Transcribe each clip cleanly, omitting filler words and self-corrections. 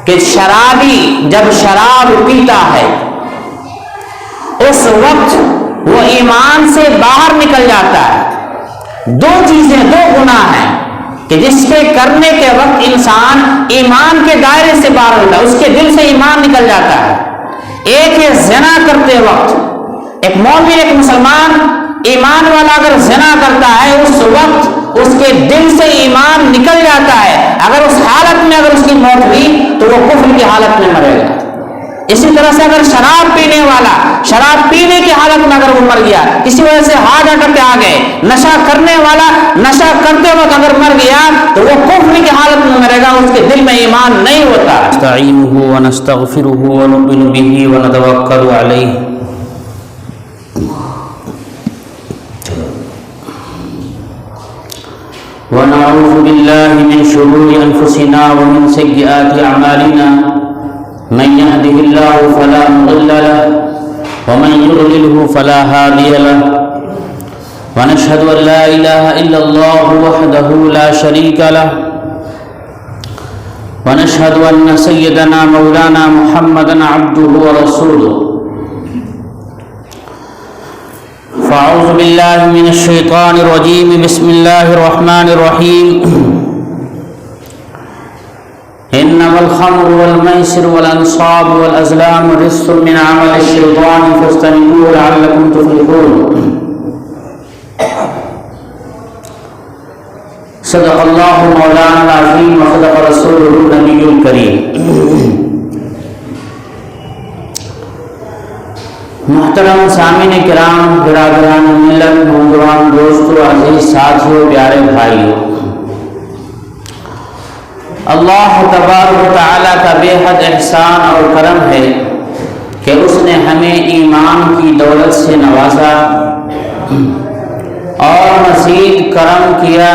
کہ شرابی جب شراب پیتا ہے اس وقت وہ ایمان سے باہر نکل جاتا ہے۔ دو چیزیں، دو گناہ ہیں کہ جس کے کرنے کے وقت انسان ایمان کے دائرے سے باہر ہوتا ہے، اس کے دل سے ایمان نکل جاتا ہے۔ ایک ہے زنا کرتے وقت، ایک مومن، ایک مسلمان ایمان والا اگر زنا کرتا ہے اس وقت اس کے دل سے ایمان نکل جاتا ہے، اگر اس حالت میں اگر اس کی موت ہوئی تو وہ کفر کی حالت میں مرے گا۔ اسی طرح سے اگر شراب پینے والا شراب پینے کی حالت میں اگر وہ مر گیا، کسی وجہ سے ہارٹ اٹیک آ گئے، نشہ کرنے والا نشہ کرتے وقت اگر مر گیا تو وہ کفر کی حالت میں مرے گا، اس کے دل میں ایمان نہیں ہوتا۔ نستعینہ ونستغفرہ ونؤمن بہ ونتوکل علیہ ونعوذ باللہ من شرور انفسنا ومن سیئات اعمالنا من يهده الله فلا مضل له ومن يضلله فلا هادي له ونشهد ان لا اله الا الله وحده لا شريك له ونشهد ان سيدنا مولانا محمدا عبده ورسوله فاعوذ بالله من الشيطان الرجيم بسم الله الرحمن الرحيم انما الخمر والميسر والانصاب والازلام رجس من عمل الشيطان فاجتنبوه لعلكم تفلحون صدق الله مولانا العظيم وصدق رسوله النبي الكريم۔ محترم سامعین کرام، برادران ملت، نوجوان دوستو، عزیز ساتھیو، پیارے بھائیو، اللہ تبارک و تعالیٰ کا بے حد احسان اور کرم ہے کہ اس نے ہمیں ایمان کی دولت سے نوازا اور مزید کرم کیا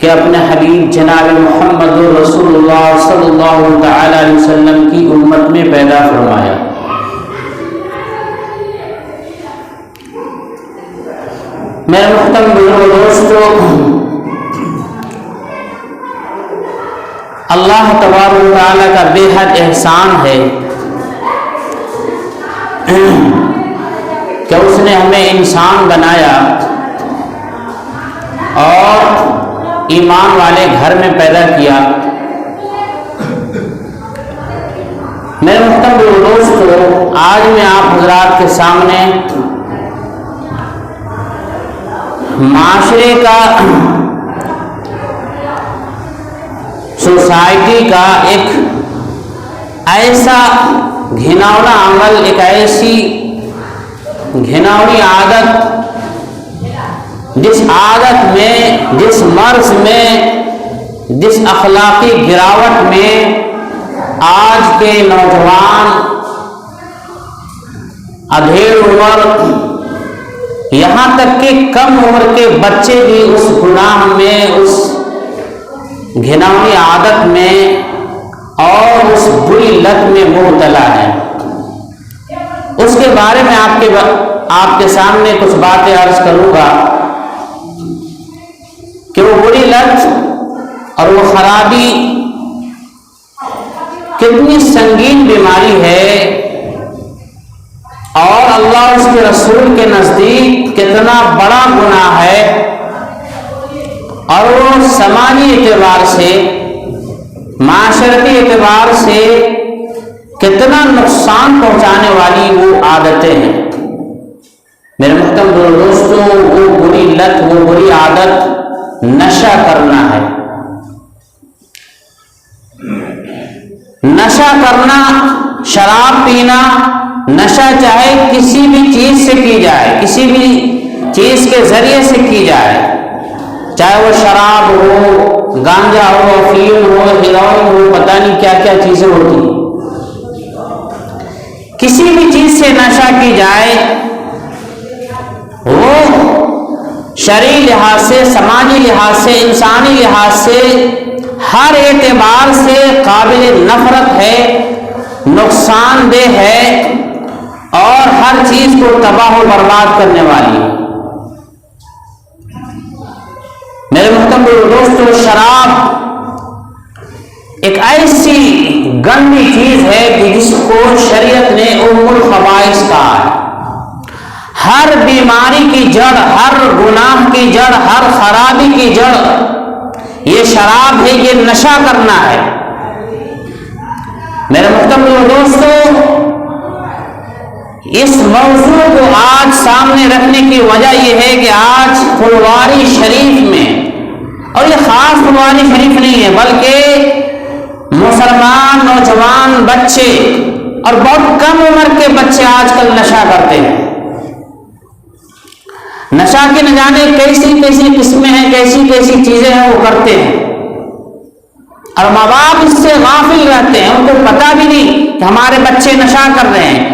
کہ اپنے حبیب جناب محمد رسول اللہ صلی اللہ تعالیٰ علیہ وسلم کی امت میں پیدا فرمایا۔ میرے محترم بزرگ دوستو، اللہ تبارک و تعالیٰ کا بے حد احسان ہے کہ اس نے ہمیں انسان بنایا اور ایمان والے گھر میں پیدا کیا۔ میرے محترم دوستو، آج میں آپ حضرات کے سامنے معاشرے کا، سوسائٹی کا ایک ایسا گھناؤنا عمل، ایک ایسی گھناؤنی عادت، جس عادت میں، جس مرض میں، جس اخلاقی گراوٹ میں آج کے نوجوان، ادھیڑ عمر، یہاں تک کہ کم عمر کے بچے بھی اس گناہ میں، اس گھناؤنی عادت میں اور اس بری لت میں مبتلا ہے۔ اس کے بارے میں آپ کے سامنے کچھ باتیں عرض کروں گا کہ وہ بری لت اور وہ خرابی کتنی سنگین بیماری ہے اور اللہ اس کے رسول کے نزدیک کتنا بڑا گناہ ہے، اور وہ سماجی اعتبار سے، معاشرتی اعتبار سے کتنا نقصان پہنچانے والی وہ عادتیں ہیں۔ میرے محترم دوستوں، وہ بری لت، وہ بری عادت نشہ کرنا ہے۔ نشہ کرنا، شراب پینا، نشہ چاہے کسی بھی چیز سے کی جائے، کسی بھی چیز کے ذریعے سے کی جائے، چاہے وہ شراب ہو، گانجا ہو، افیون ہو، ہیروئن ہو، پتہ نہیں کیا کیا چیزیں ہوتی ہیں، کسی بھی چیز سے نشہ کی جائے، وہ شرعی لحاظ سے، سماجی لحاظ سے، انسانی لحاظ سے، ہر اعتبار سے قابل نفرت ہے، نقصان دہ ہے اور ہر چیز کو تباہ و برباد کرنے والی ہے۔ میرے محترم دوستو، شراب ایک ایسی گندی چیز ہے کہ جس کو شریعت نے ام الخبائث کہا ہے۔ ہر بیماری کی جڑ، ہر گناہ کی جڑ، ہر خرابی کی جڑ یہ شراب ہے، یہ نشہ کرنا ہے۔ میرے محترم دوستو، اس موضوع کو آج سامنے رکھنے کی وجہ یہ ہے کہ آج پھلواری شریف میں، اور یہ خاص پھلواری شریف نہیں ہے بلکہ مسلمان نوجوان بچے اور بہت کم عمر کے بچے آج کل نشہ کرتے ہیں۔ نشہ کی نہ جانے کیسی کیسی قسمیں ہیں، کیسی کیسی چیزیں ہیں وہ کرتے ہیں، اور ماں باپ اس سے غافل رہتے ہیں، ان کو پتہ بھی نہیں کہ ہمارے بچے نشہ کر رہے ہیں۔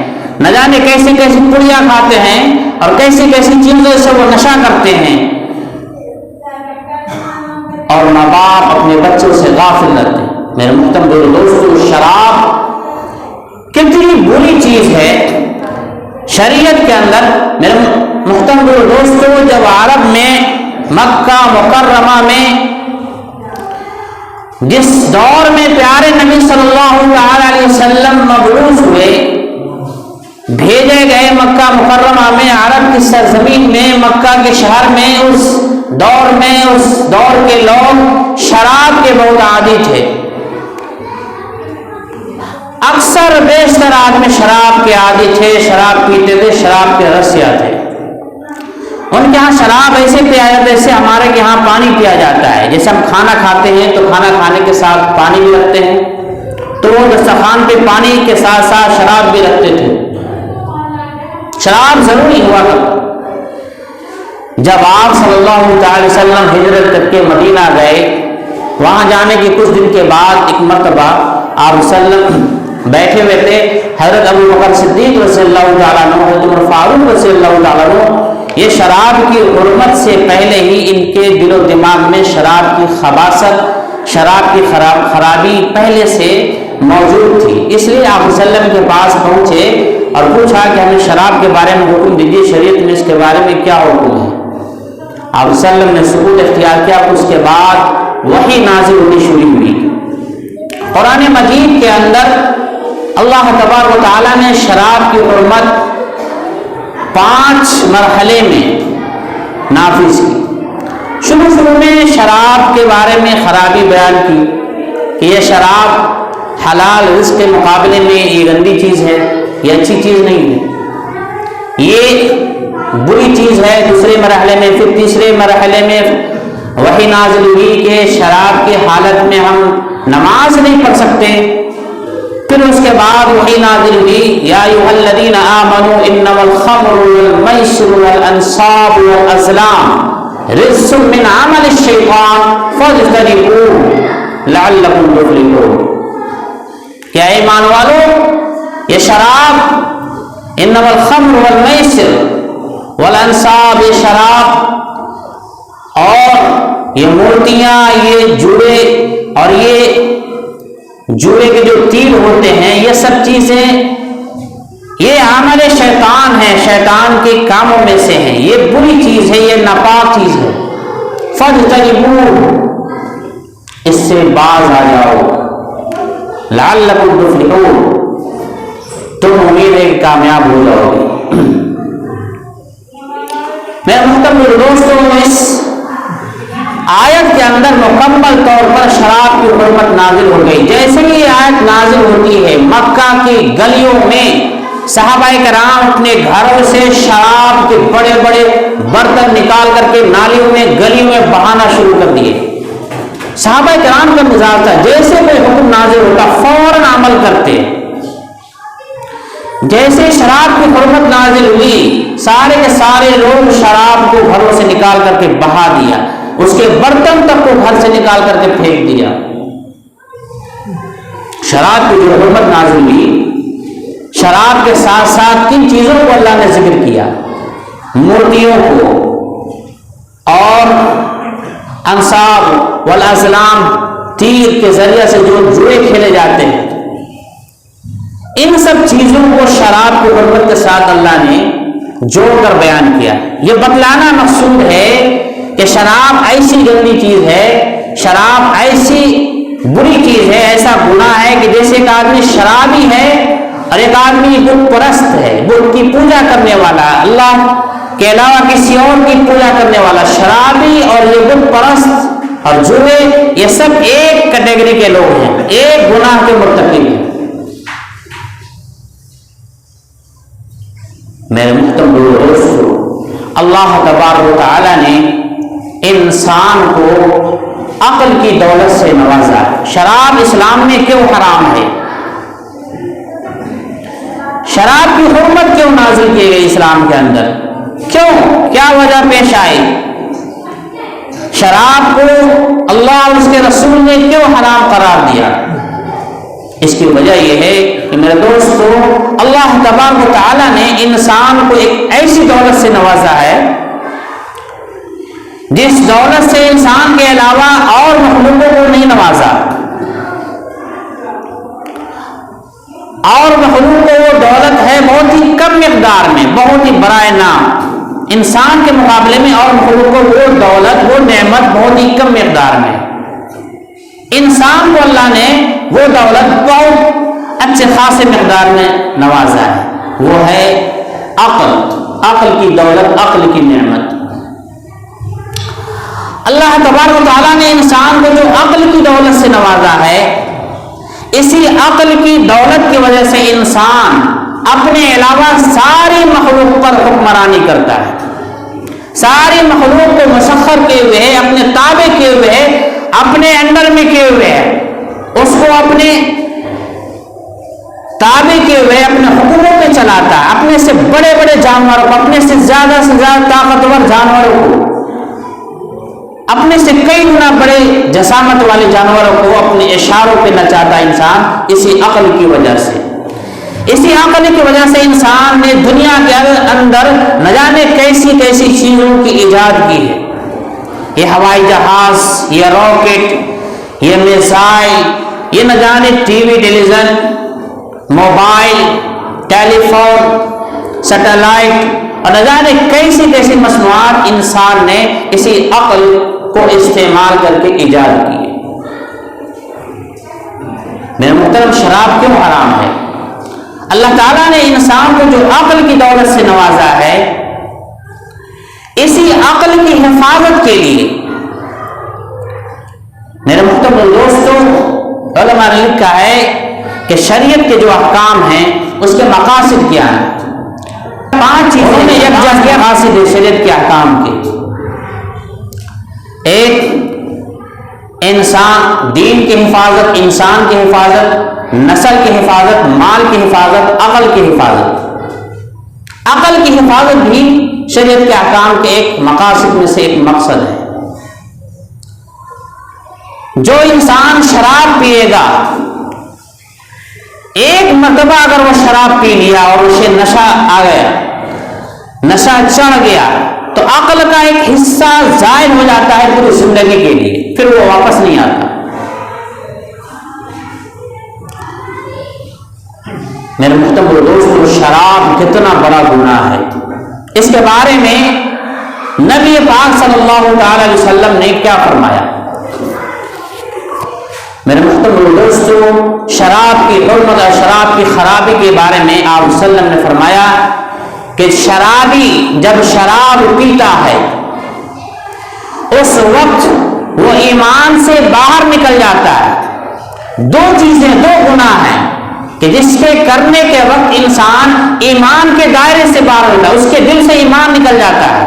نہ جانے کیسی کیسی پڑیاں کھاتے ہیں اور کیسی کیسی چیزوں سے وہ نشہ کرتے ہیں، اور ماں باپ اپنے بچوں سے غافل رہتے ہیں۔ میرے محترم دوستو، شراب کتنی بری چیز ہے شریعت کے اندر۔ میرے محترم دوستو، جب عرب میں مکہ مکرمہ میں جس دور میں پیارے نبی صلی اللہ علیہ وسلم مبعوث ہوئے، بھیجے گئے مکہ مکرمہ میں، عرب کی سرزمین میں، مکہ کے شہر میں، اس دور کے لوگ شراب کے بہت عادی تھے۔ اکثر بیشتر آدمی شراب کے عادی تھے، شراب پیتے تھے، شراب کے رسیا تھے۔ ان کے ہاں شراب ایسے پیا جاتا ہے جیسے ہمارے یہاں پانی پیا جاتا ہے۔ جیسے ہم کھانا کھاتے ہیں تو کھانا کھانے کے ساتھ پانی بھی رکھتے ہیں، تو وہ دسترخوان پہ پانی کے ساتھ ساتھ شراب بھی رکھتے تھے۔ شراب ضروری ہوا تھا۔ جب آپ صلی اللہ علیہ وسلم ہجرت کر کے مدینہ گئے، وہاں جانے کے کچھ دن کے بعد ایک مرتبہ آپ صلی اللہ علیہ وسلم بیٹھے ہوئے تھے، حضرت ابو بکر صدیق رضی اللہ تعالیٰ عنہ، حضرت عمر فاروق رضی اللہ تعالیٰ عنہ، یہ شراب کی حرمت سے پہلے ہی ان کے دل و دماغ میں شراب کی خباثت، شراب کی خرابی پہلے سے موجود تھی۔ اس لیے آپ صلی اللہ علیہ وسلم کے پاس پہنچے اور پوچھا کہ ہمیں شراب کے بارے میں حکم دیجیے، شریعت میں اس کے بارے میں کیا حکم ہے۔ آپ صلی اللہ علیہ وسلم نے سکوت اختیار کیا۔ اس کے بعد وحی نازل ہونی شروع ہوئی۔ قرآن مجید کے اندر اللہ تبارک و تعالیٰ نے شراب کی حرمت 5 مرحلے میں نافذ کی۔ شروع میں شراب کے بارے میں خرابی بیان کی کہ یہ شراب حلال رزق کے مقابلے میں یہ گندی چیز ہے، یہ اچھی چیز نہیں ہے، یہ بری چیز ہے۔ دوسرے مرحلے میں، پھر تیسرے مرحلے میں وحی نازل ہوئی کہ شراب کی حالت میں ہم نماز نہیں پڑھ سکتے۔ پھر اس کے بعد وحی نازل ہوئی، یا ایھا الذین آمنوا انما الخمر والمیسر والانصاب والازلام رجس من عمل الشیطان فاجتنبوہ لعلکم تفلحون۔ کیا ایمان والو، یہ شراب، انما الخمر والمیسر والانصاب، یہ شراب اور یہ مورتیاں، یہ جوئے اور یہ جوئے کے جو تیر ہوتے ہیں، یہ سب چیزیں یہ عمل شیطان ہے، شیطان کے کاموں میں سے ہیں، یہ بری چیز ہے، یہ ناپاک چیز ہے۔ فاجتنبوہ، اس سے باز آ جاؤ، لعلکم تفلحون، تم امید ہے کہ کامیاب ہو جاؤ گے۔ میرے محترم دوستوں، اس آیت کے اندر مکمل طور پر شراب کی حرمت نازل ہو گئی۔ جیسے ہی یہ آیت نازل ہوتی ہے، مکہ کی گلیوں میں صحابہ کرام اپنے گھروں سے شراب کے بڑے بڑے برتن نکال کر کے نالیوں میں، گلیوں میں بہانا شروع کر دیے۔ صحابہ کرام کا مزاج تھا، جیسے کوئی حکم نازل ہوتا فوراً عمل کرتے۔ جیسے شراب کی حرمت نازل ہوئی، سارے کے سارے لوگ شراب کو گھروں سے نکال کر کے بہا دیا، اس کے برتن تک کو گھر سے نکال کر کے پھینک دیا۔ شراب کی جو حرمت نازل ہوئی، شراب کے ساتھ ساتھ کن چیزوں کو اللہ نے ذکر کیا؟ مورتیوں کو اور انصاب والازلام، تیر کے ذریعے سے جو جوئے کھیلے جاتے ہیں، ان سب چیزوں کو شراب کی حرمت کے ساتھ اللہ نے جوڑ کر بیان کیا۔ یہ بتلانا مقصود ہے کہ شراب ایسی گندی چیز ہے، شراب ایسی بری چیز ہے، ایسا گناہ ہے کہ جیسے ایک آدمی شرابی ہے اور ایک آدمی بت پرست ہے، بت کی پوجا کرنے والا، اللہ کے علاوہ کسی اور کی پوجا کرنے والا، شرابی اور یہ بت پرست اور جوئے، یہ سب ایک کیٹیگری کے لوگ ہیں، ایک گناہ کے مرتکب ہیں۔ میرے محترم دوستو، اللہ تبارک و تعالی نے انسان کو عقل کی دولت سے نوازا ہے۔ شراب اسلام میں کیوں حرام ہے؟ شراب کی حرمت کیوں نازل کی گئی اسلام کے اندر؟ کیوں؟ کیا وجہ پیش آئی؟ شراب کو اللہ اور اس کے رسول نے کیوں حرام قرار دیا؟ اس کی وجہ یہ ہے کہ میرے دوستو، اللہ تبارک و تعالیٰ نے انسان کو ایک ایسی دولت سے نوازا ہے جس دولت سے انسان کے علاوہ اور مخلوقوں کو نہیں نوازا، اور مخلوق کو وہ دولت ہے بہت ہی کم مقدار میں، بہت ہی برائے نام، انسان کے مقابلے میں اور مخلوق کو وہ دولت، وہ نعمت بہت ہی کم مقدار میں۔ انسان کو اللہ نے وہ دولت بہت اچھے خاصے مقدار میں نوازا ہے، وہ ہے عقل، عقل کی دولت، عقل کی نعمت۔ اللہ تبارک و تعالیٰ نے انسان کو جو عقل کی دولت سے نوازا ہے، اسی عقل کی دولت کی وجہ سے انسان اپنے علاوہ ساری مخلوق پر حکمرانی کرتا ہے، ساری مخلوق کو مسخر کیے ہوئے ہے، اپنے تابع کیے ہوئے ہے، اپنے انڈر میں کیے ہوئے ہے، اس کو اپنے تابع کیے ہوئے اپنے حکومت میں چلاتا ہے، اپنے سے بڑے بڑے جانوروں کو، اپنے سے زیادہ طاقتور جانوروں کو، اپنے سے کئی گنا بڑے جسامت والے جانوروں کو اپنے اشاروں پہ نچاتا ہے انسان، اسی عقل کی وجہ سے۔ اسی عقل کی وجہ سے انسان نے دنیا کے اندر نہ جانے کیسی کیسی چیزوں کی ایجاد کی ہے، یہ ہوائی جہاز، یہ راکٹ، یہ میزائل، یہ نہ جانے ٹی وی، ٹیلی ویژن، موبائل، ٹیلی فون، سیٹلائٹ اور نہ جانے کیسی کیسی مصنوعات انسان نے اسی عقل کو استعمال کر کے ایجاد کی ہے۔ میرے محترم، شراب کیوں حرام ہے؟ اللہ تعالیٰ نے انسان کو جو عقل کی دولت سے نوازا ہے، اسی عقل کی حفاظت کے لیے میرے محترم دوستوں، علماء نے لکھا ہے کہ شریعت کے جو احکام ہیں اس کے مقاصد کیا ہیں۔ 5 چیزوں نے یکجا کیا مقاصد شریعت کے احکام کے۔ ایک، انسان، دین کی حفاظت، انسان کی حفاظت، نسل کی حفاظت، مال کی حفاظت، عقل کی حفاظت۔ عقل کی حفاظت بھی شریعت کے احکام کے ایک مقاصد میں سے ایک مقصد ہے۔ جو انسان شراب پیے گا، ایک مرتبہ اگر وہ شراب پی لیا اور اسے نشہ آ گیا، نشہ چڑھ گیا، تو عقل کا ایک حصہ زائل ہو جاتا ہے پوری زندگی کے لیے، پھر وہ واپس نہیں آتا۔ میرے محترم دوستو، شراب کتنا بڑا گناہ ہے، اس کے بارے میں نبی پاک صلی اللہ تعالی علیہ وسلم نے کیا فرمایا؟ میرے محترم دوستو، شراب کی حرمت اور شراب کی خرابی کے بارے میں آپ صلی اللہ علیہ وسلم نے فرمایا کہ شرابی جب شراب پیتا ہے اس وقت وہ ایمان سے باہر نکل جاتا ہے۔ 2 چیزیں، 2 گناہ ہیں کہ جس کے کرنے کے وقت انسان ایمان کے دائرے سے باہر ہوتا ہے، اس کے دل سے ایمان نکل جاتا ہے۔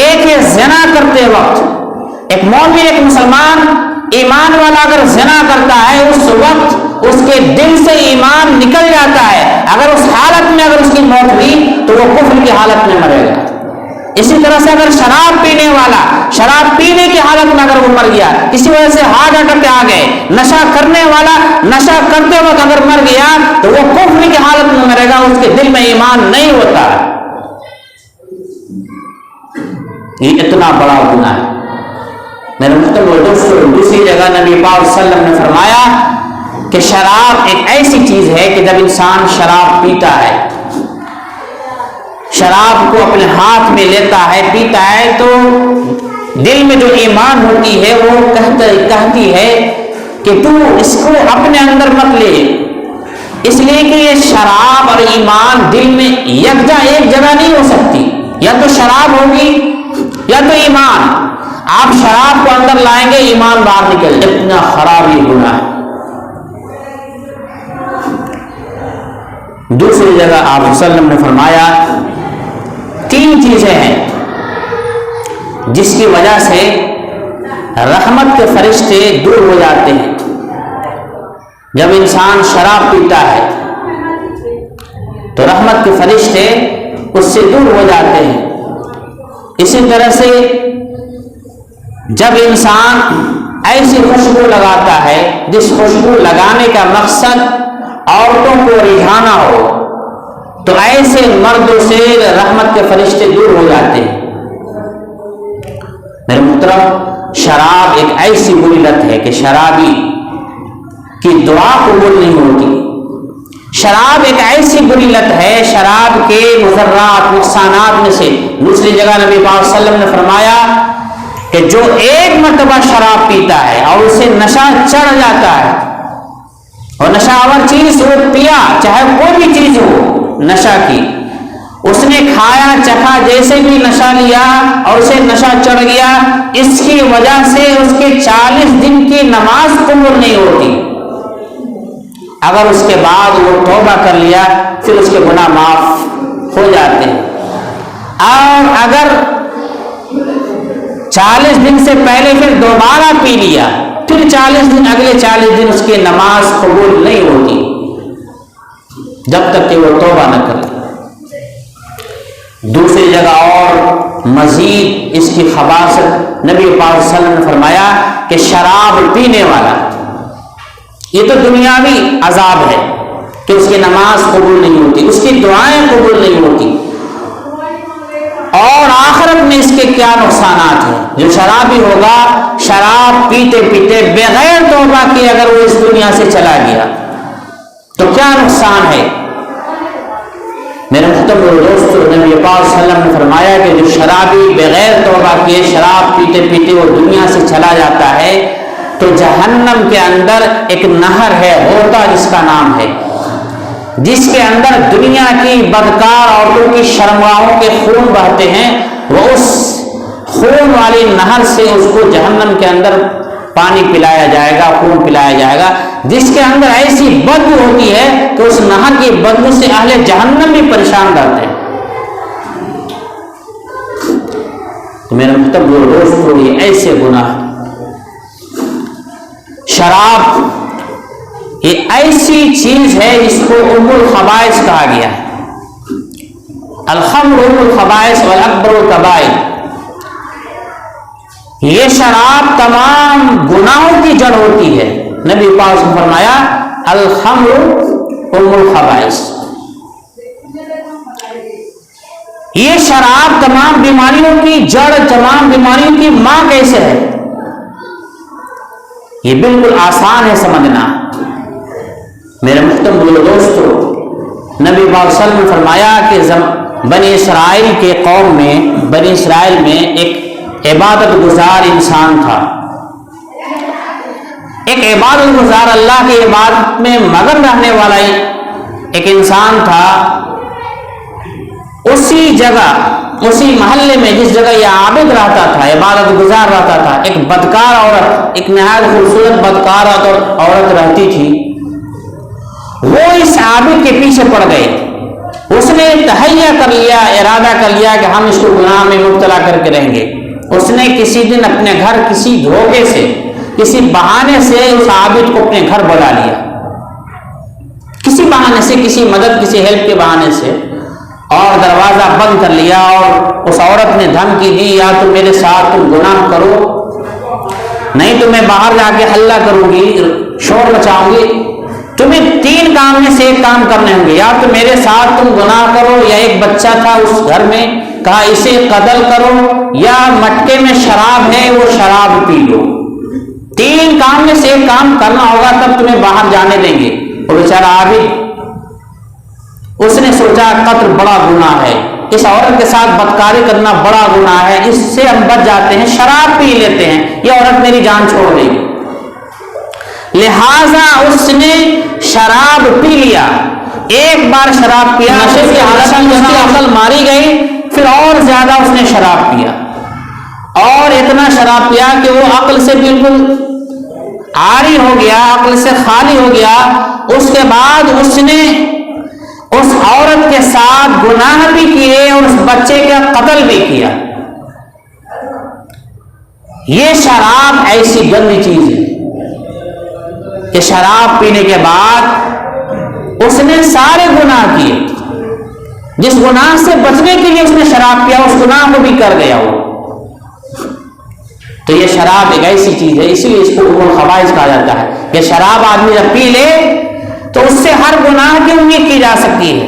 ایک ہے زنا کرتے وقت، ایک مومن، ایک مسلمان ایمان والا اگر زنا کرتا ہے اس وقت اس کے دل سے ایمان نکل جاتا ہے، اگر اس حالت میں اگر اس کی موت ہوئی تو وہ کفر کی حالت میں مرے گا۔ اسی طرح سے اگر شراب پینے والا شراب پینے کی حالت میں اگر وہ مر گیا، کسی وجہ سے ہارٹ اٹیک آ گئے، نشہ کرنے والا نشہ کرتے وقت اگر مر گیا تو وہ کفر کی حالت میں مرے گا، اس کے دل میں ایمان نہیں ہوتا۔ یہ اتنا بڑا گناہ ہے۔ میرے محترم دوستو، دوسری جگہ نبی پاک صلی اللہ علیہ وسلم نے فرمایا کہ شراب ایک ایسی چیز ہے کہ جب انسان شراب پیتا ہے، شراب کو اپنے ہاتھ میں لیتا ہے، پیتا ہے، تو دل میں جو ایمان ہوتی ہے وہ کہتی ہے کہ تو اس کو اپنے اندر مت لے، اس لیے کہ یہ شراب اور ایمان دل میں یکجا ایک جگہ نہیں ہو سکتی، یا تو شراب ہوگی یا تو ایمان۔ آپ شراب کو اندر لائیں گے، ایمان باہر نکل جائے، اتنا خراب یہ گناہ ہے۔ دوسری جگہ آپ صلی اللہ علیہ وسلم نے فرمایا 3 چیزیں ہیں جس کی وجہ سے رحمت کے فرشتے دور ہو جاتے ہیں۔ جب انسان شراب پیتا ہے تو رحمت کے فرشتے اس سے دور ہو جاتے ہیں۔ اسی طرح سے جب انسان ایسی خوشبو لگاتا ہے جس خوشبو لگانے کا مقصد عورتوں کو رجھانا ہو، تو ایسے مردوں سے رحمت کے فرشتے دور ہو جاتے ہیں۔ میرے محترم، شراب ایک ایسی بری لت ہے کہ شرابی کی دعا قبول نہیں ہوتی۔ شراب ایک ایسی بری لت ہے، شراب کے مضرات، نقصانات میں سے دوسری جگہ نبی پاک صلی اللہ علیہ وسلم نے فرمایا کہ جو ایک مرتبہ شراب پیتا ہے اور اسے نشہ چڑھ جاتا ہے، اور نشہ آور چیز وہ پیا، چاہے کوئی بھی چیز ہو نشہ کی، اس نے کھایا چکھا، جیسے بھی نشہ لیا اور اسے نشہ چڑھ گیا، اس کی وجہ سے اس کے 40 دن کی نماز قبول نہیں ہوتی۔ اگر اس کے بعد وہ توبہ کر لیا پھر اس کے گناہ معاف ہو جاتے ہیں، اور اگر 40 دن سے پہلے پھر دوبارہ پی لیا، پھر 40 دن، اگلے 40 دن اس کی نماز قبول نہیں ہوتی جب تک کہ وہ توبہ نہ کرے۔ دوسری جگہ اور مزید اس کی خباثت نبی پاک صلی اللہ علیہ وسلم نے فرمایا کہ شراب پینے والا، یہ تو دنیاوی عذاب ہے کہ اس کی نماز قبول نہیں ہوتی، اس کی دعائیں قبول نہیں ہوتی، اور آخرت میں اس کے کیا نقصانات ہیں۔ جو شرابی ہوگا، شراب پیتے پیتے بغیر توبہ کیے اگر وہ اس دنیا سے چلا گیا تو کیا نقصان ہے۔ میرے محترم دوستو، نبی پاک صلی اللہ علیہ وسلم نے فرمایا کہ جو شرابی بغیر توبہ کیے شراب پیتے پیتے وہ دنیا سے چلا جاتا ہے تو جہنم کے اندر ایک نہر ہے، ہوتا جس کا نام ہے، جس کے اندر دنیا کی بدکار عورتوں کی شرمگاہوں کے خون بہتے ہیں، وہ اس خون والی نہر سے اس کو جہنم کے اندر پانی پلایا جائے گا، خون پلایا جائے گا، جس کے اندر ایسی بدبو ہوتی ہے کہ اس نہر کی بدبو سے اہل جہنم بھی پریشان رہتے ہیں۔ تو میرے محترم دوستو، یہ ایسے گناہ، شراب یہ ایسی چیز ہے جس کو ام الخبائث کہا گیا ہے۔ الخمر ام الخبائث والاکبر الکبائر، یہ شراب تمام گناہوں کی جڑ ہوتی ہے۔ نبی پاک نے فرمایا الخمر ام الخبائث، یہ شراب تمام بیماریوں کی جڑ، تمام بیماریوں کی ماں کیسے ہے؟ یہ بالکل آسان ہے سمجھنا۔ میرے محترم دوستو، نبی پاک صلی اللہ علیہ وسلم نے فرمایا کہ بنی اسرائیل کے قوم میں، بنی اسرائیل میں ایک عبادت گزار انسان تھا، ایک عبادت گزار، اللہ کی عبادت میں مگن رہنے والا ایک انسان تھا۔ اسی جگہ، اسی محلے میں جس جگہ یہ عابد رہتا تھا، عبادت گزار رہتا تھا، ایک بدکار عورت، ایک نہایت خوبصورت بدکار عورت رہتی تھی۔ وہ اس عابد کے پیچھے پڑ گئے، اس نے تہیہ کر لیا، ارادہ کر لیا کہ ہم اس کو گناہ میں مبتلا کر کے رہیں گے۔ اس نے کسی دن اپنے گھر کسی دھوکے سے، کسی بہانے سے اس عابد کو اپنے گھر بلا لیا، کسی بہانے سے، کسی مدد، کسی ہیلپ کے بہانے سے، اور دروازہ بند کر لیا، اور اس عورت نے دھمکی دی یا تو میرے ساتھ تم گناہ کرو، نہیں تو میں باہر جا کے ہلہ کروں گی، شور مچاؤں گی، تمہیں 3 کام میں سے ایک کام کرنے ہوں گے، یا تو میرے ساتھ تم گناہ کرو، یا ایک بچہ تھا اس گھر میں، کہا اسے قتل کرو، یا مٹکے میں شراب ہے وہ شراب پی لو۔ 3 کام میں سے ایک کام کرنا ہوگا تب تمہیں باہر جانے دیں گے۔ وہ بیچارہ عابد، اس نے سوچا قتل بڑا گناہ ہے، اس عورت کے ساتھ بدکاری کرنا بڑا گناہ ہے، اس سے ہم بچ جاتے ہیں، شراب پی لیتے ہیں، یہ عورت میری جان چھوڑ دے گی۔ لہذا اس نے شراب پی لیا، ایک بار شراب پیا، نشے کی حالت میں اس کی عقل ماری گئی، پھر اور زیادہ اس نے شراب پیا اور اتنا شراب پیا کہ وہ عقل سے بالکل عاری ہو گیا، عقل سے خالی ہو گیا۔ اس کے بعد اس نے اس عورت کے ساتھ گناہ بھی کیے اور اس بچے کا قتل بھی کیا۔ یہ شراب ایسی گندی چیز ہے کہ شراب پینے کے بعد اس نے سارے گناہ کیے، جس گناہ سے بچنے کے لیے اس نے شراب پیا اس گناہ کو بھی کر گیا وہ۔ تو یہ شراب ایک ایسی چیز ہے، اسی لیے اس کو ام الخبائث کہا جاتا ہے کہ شراب آدمی جب پی لے تو اس سے ہر گناہ کی امید کی جا سکتی ہے،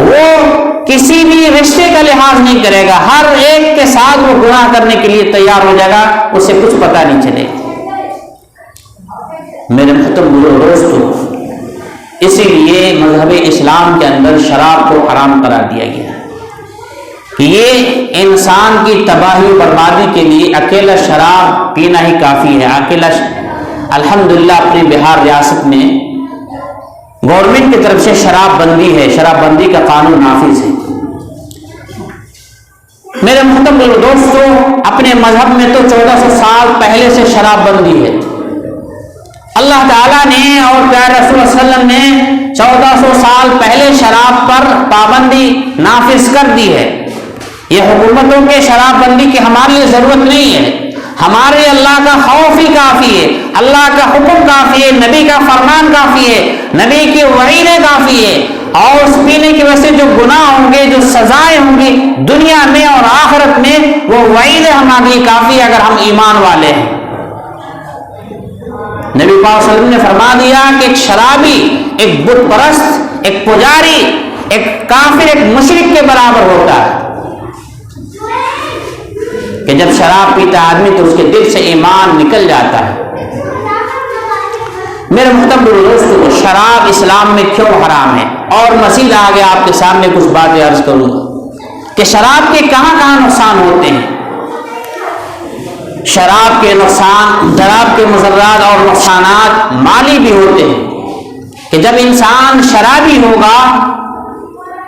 وہ کسی بھی رشتے کا لحاظ نہیں کرے گا، ہر ایک کے ساتھ وہ گناہ کرنے کے لیے تیار ہو جائے گا، اسے کچھ پتہ نہیں چلے گا۔ میرے محترم دوستو، اسی لیے مذہب اسلام کے اندر شراب کو حرام قرار دیا گیا ہے۔ یہ انسان کی تباہی و بربادی کے لیے اکیلا شراب پینا ہی کافی ہے۔ اکیلا الحمدللہ اپنے بہار ریاست میں گورنمنٹ کی طرف سے شراب بندی ہے، شراب بندی کا قانون نافذ ہے۔ میرے محترم دوستو، اپنے مذہب میں تو 1400 سال پہلے سے شراب بندی ہے۔ اللہ تعالیٰ نے اور پیارے رسول صلی اللہ علیہ وسلم نے 1400 سال پہلے شراب پر پابندی نافذ کر دی ہے۔ یہ حکومتوں کے شراب بندی کی ہمارے لیے ضرورت نہیں ہے، ہمارے اللہ کا خوف ہی کافی ہے، اللہ کا حکم کافی ہے، نبی کا فرمان کافی ہے، نبی کی وعیدیں کافی ہے، اور اس پینے کی وجہ سے جو گناہ ہوں گے، جو سزائیں ہوں گی دنیا میں اور آخرت میں، وہ وعیدیں ہمارے لیے کافی ہے اگر ہم ایمان والے ہیں۔ نبی پاک صلی اللہ علیہ وسلم نے فرما دیا کہ ایک شرابی، ایک بت پرست، ایک پجاری، ایک کافر، ایک مشرک کے برابر ہوتا ہے، کہ جب شراب پیتا آدمی تو اس کے دل سے ایمان نکل جاتا ہے۔ میرے محترم دوستو، شراب اسلام میں کیوں حرام ہے، اور مزید آگے آپ کے سامنے کچھ باتیں عرض کروں گا کہ شراب کے کہاں کہاں نقصان ہوتے ہیں۔ شراب کے نقصان، شراب کے مضرات اور نقصانات مالی بھی ہوتے ہیں کہ جب انسان شرابی ہوگا،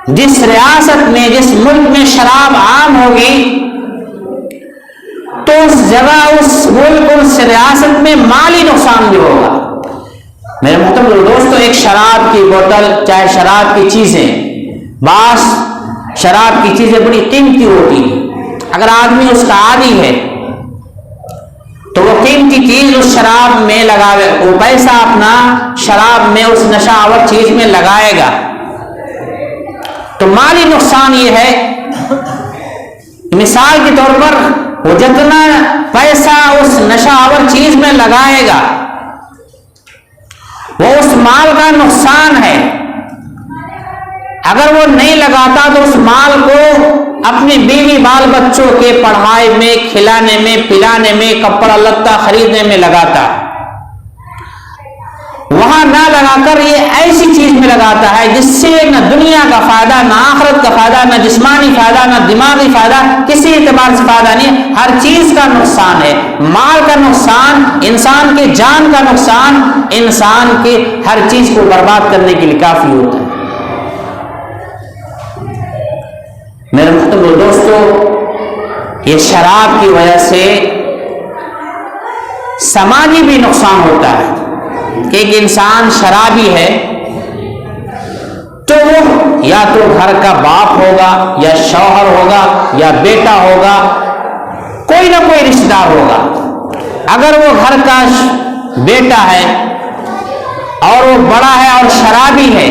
جس ریاست میں، جس ملک میں شراب عام ہوگی تو اس جگہ، اس ملک، اس ریاست میں مالی نقصان بھی ہوگا۔ میرے محترم دوستو، ایک شراب کی بوتل، چاہے شراب کی چیزیں، بعض شراب کی چیزیں بڑی قیمتی ہوتی ہیں، اگر آدمی اس کا عادی ہے تو وہ قیمتی چیز اس شراب میں لگاوے، وہ پیسہ اپنا شراب میں، اس نشہ آور چیز میں لگائے گا، تو مالی نقصان یہ ہے، مثال کے طور پر وہ جتنا پیسہ اس نشہ آور چیز میں لگائے گا وہ اس مال کا نقصان ہے۔ اگر وہ نہیں لگاتا تو اس مال کو اپنی بیوی بال بچوں کے پڑھائی میں، کھلانے میں، پلانے میں، کپڑا لتا خریدنے میں لگاتا، وہاں نہ لگا کر یہ ایسی چیز میں لگاتا ہے جس سے نہ دنیا کا فائدہ، نہ آخرت کا فائدہ، نہ جسمانی فائدہ، نہ دماغی فائدہ، کسی اعتبار سے فائدہ نہیں، ہر چیز کا نقصان ہے، مال کا نقصان، انسان کے جان کا نقصان، انسان کے ہر چیز کو برباد کرنے کے لیے کافی ہوتا ہے۔ میرے محترم دوستو، یہ شراب کی وجہ سے سماجی بھی نقصان ہوتا ہے کہ ایک انسان شرابی ہے تو وہ یا تو گھر کا باپ ہوگا، یا شوہر ہوگا، یا بیٹا ہوگا، کوئی نہ کوئی رشتہ دار ہوگا۔ اگر وہ گھر کا بیٹا ہے اور وہ بڑا ہے اور شرابی ہے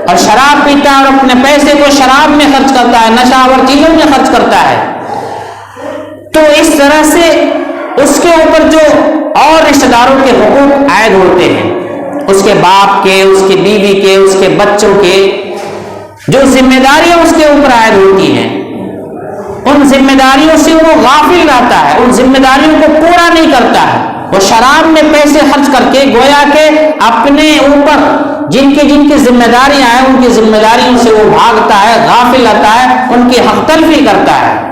اور شراب پیتا ہے اور اپنے پیسے کو شراب میں خرچ کرتا ہے، نشہ آور چیزوں میں خرچ کرتا ہے، تو اس طرح سے اس کے اوپر جو اور رشتہ داروں کے حقوق عائد ہوتے ہیں، اس کے باپ کے، اس کی بیوی کے، اس کے بچوں کے، جو ذمہ داریاں اس کے اوپر عائد ہوتی ہیں، ان ذمہ داریوں سے وہ غافل رہتا ہے، ان ذمہ داریوں کو پورا نہیں کرتا ہے، وہ شراب میں پیسے خرچ کر کے گویا کہ اپنے اوپر جن کی ذمہ داریاں ہیں ان کی ذمہ داریوں سے وہ بھاگتا ہے، غافل رہتا ہے، ان کی حق تلفی کرتا ہے۔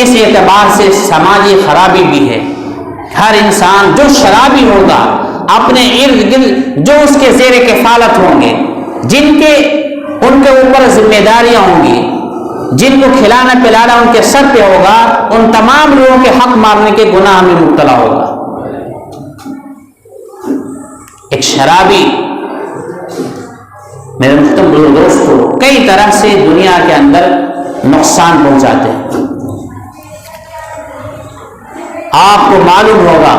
اس اعتبار سے سماجی خرابی بھی ہے ہر انسان جو شرابی ہوگا اپنے ارد گرد جو اس کے زیر کفالت ہوں گے، ان کے اوپر ذمہ داریاں ہوں گی، جن کو کھلانا پلانا ان کے سر پہ ہوگا، ان تمام لوگوں کے حق مارنے کے گناہ میں مبتلا ہوگا۔ ایک شرابی میرے محترم دوستو کئی طرح سے دنیا کے اندر نقصان پہنچاتے ہیں۔ آپ کو معلوم ہوگا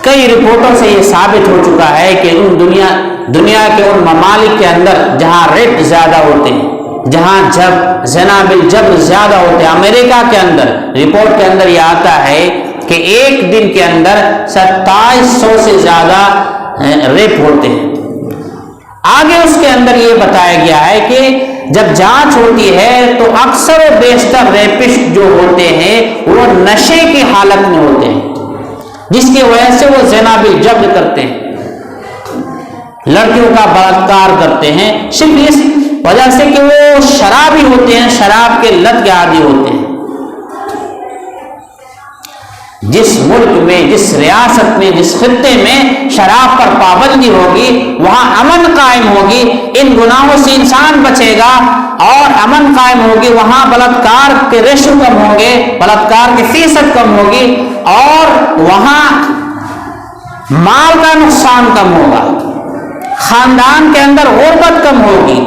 کئی رپورٹوں سے یہ ثابت ہو چکا ہے کہ دنیا کے ان ممالک کے اندر جہاں ریپ زیادہ ہوتے ہیں، جہاں زنا بالجبر زیادہ ہوتے ہیں، امریکہ کے اندر رپورٹ کے اندر یہ آتا ہے کہ ایک دن کے اندر 2700 سے زیادہ ریپ ہوتے ہیں۔ آگے اس کے اندر یہ بتایا گیا ہے کہ جب جانچ ہوتی ہے تو اکثر و بیشتر ریپسٹ جو ہوتے ہیں وہ نشے کی حالت میں ہوتے ہیں، جس کی وجہ سے وہ زنا بالجبر کرتے ہیں، لڑکیوں کا بلاత్కాر کرتے ہیں، صرف اس وجہ سے کہ وہ شرابی ہوتے ہیں، شراب کے لت کے عادی ہوتے ہیں۔ جس ملک میں، جس ریاست میں، جس خطے میں شراب پر پابندی ہوگی وہاں امن قائم ہوگی، ان گناہوں سے انسان بچے گا اور امن قائم ہوگی، وہاں بلاత్కాر کے ریشو کم ہوں گے، بلاత్కాر کی فیصد کم ہوگی، اور وہاں مال کا نقصان کم ہوگا، خاندان کے اندر غربت کم ہوگی،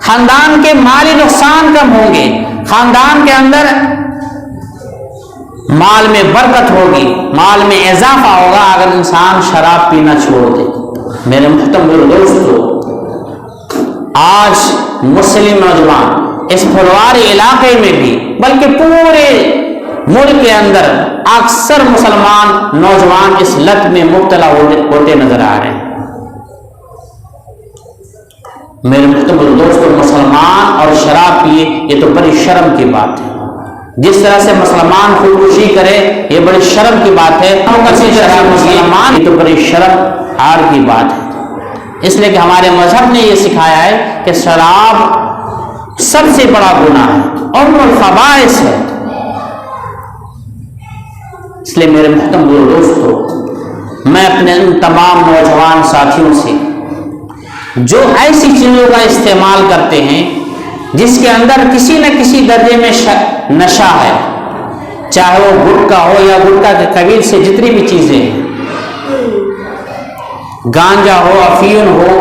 خاندان کے مالی نقصان کم ہوں گے، خاندان کے اندر مال میں برکت ہوگی، مال میں اضافہ ہوگا اگر انسان شراب پینا چھوڑ دے۔ میرے محترم دوستو، آج مسلم نوجوان اس پھلواری علاقے میں بھی بلکہ پورے ملک کے اندر اکثر مسلمان نوجوان اس لت میں مبتلا ہوتے نظر آ رہے ہیں۔ میرے محترم دوستو، مسلمان اور شراب پیے یہ تو بڑی شرم کی بات ہے۔ جس طرح سے مسلمان خودکشی کرے یہ بڑی شرم کی بات ہے، مسلمان یہ تو بڑی شرم آر کی بات ہے، اس لیے کہ ہمارے مذہب نے یہ سکھایا ہے کہ شراب سب سے بڑا گناہ ہے اور الخبائث ہے۔ اس لیے میرے محترم دوستو، میں اپنے ان تمام نوجوان ساتھیوں سے جو ایسی چیزوں کا استعمال کرتے ہیں جس کے اندر کسی نہ کسی درجے میں نشہ ہے، چاہے وہ گٹکا ہو یا گٹکا کے قبیل سے جتنی بھی چیزیں ہیں، گانجا ہو، افیون ہو،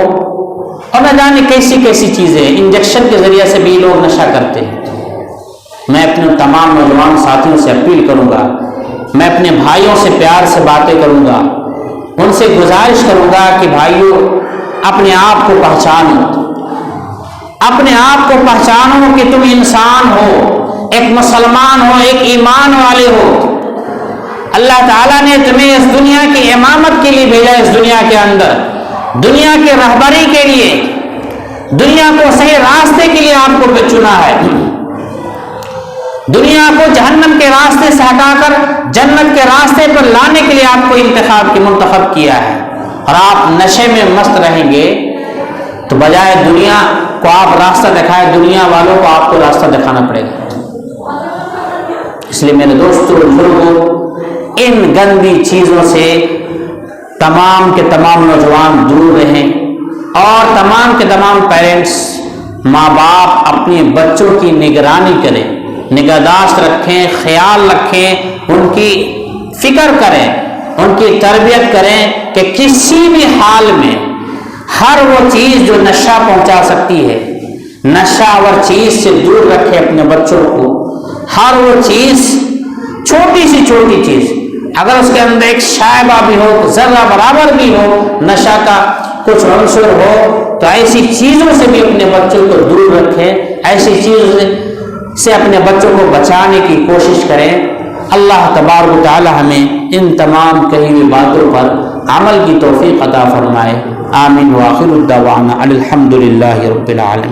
اور نہ جانے کیسی کیسی چیزیں، انجیکشن کے ذریعے سے بھی لوگ نشہ کرتے ہیں۔ میں اپنے تمام نوجوان ساتھیوں سے اپیل کروں گا، میں اپنے بھائیوں سے پیار سے باتیں کروں گا، ان سے گزارش کروں گا کہ بھائیوں اپنے آپ کو پہچانو، اپنے آپ کو پہچانو کہ تم انسان ہو، ایک مسلمان ہو، ایک ایمان والے ہو۔ اللہ تعالیٰ نے تمہیں اس دنیا کی امامت کے لیے بھیجا، اس دنیا کے اندر دنیا کے رہبری کے لیے، دنیا کو صحیح راستے کے لیے آپ کو چنا ہے، دنیا کو جہنم کے راستے سے ہٹا کر جنت کے راستے پر لانے کے لیے آپ کو منتخب کیا ہے۔ اور آپ نشے میں مست رہیں گے تو بجائے دنیا کو آپ راستہ دکھائے، دنیا والوں کو آپ کو راستہ دکھانا پڑے گا۔ اس لیے میرے دوستوں بزرگوں، ان گندی چیزوں سے تمام کے تمام نوجوان دور رہیں، اور تمام کے تمام پیرنٹس، ماں باپ اپنے بچوں کی نگرانی کریں، نگہداشت رکھیں، خیال رکھیں، ان کی فکر کریں، ان کی تربیت کریں کہ کسی بھی حال میں ہر وہ چیز جو نشہ پہنچا سکتی ہے، نشہ اور چیز سے دور رکھے اپنے بچوں کو۔ ہر وہ چیز، چھوٹی سی چھوٹی چیز، اگر اس کے اندر ایک شائبہ بھی ہو، ذرہ برابر بھی ہو، نشہ کا کچھ عنصر ہو، تو ایسی چیزوں سے بھی اپنے بچوں کو دور رکھیں، ایسی چیزوں سے اپنے بچوں کو بچانے کی کوشش کریں۔ اللہ تبارک و تعالی ہمیں ان تمام کہی ہوئی باتوں پر عمل کی توفیق عطا فرمائے۔ آمین۔ وآخر الدعوانا الحمد للہ رب العالمین۔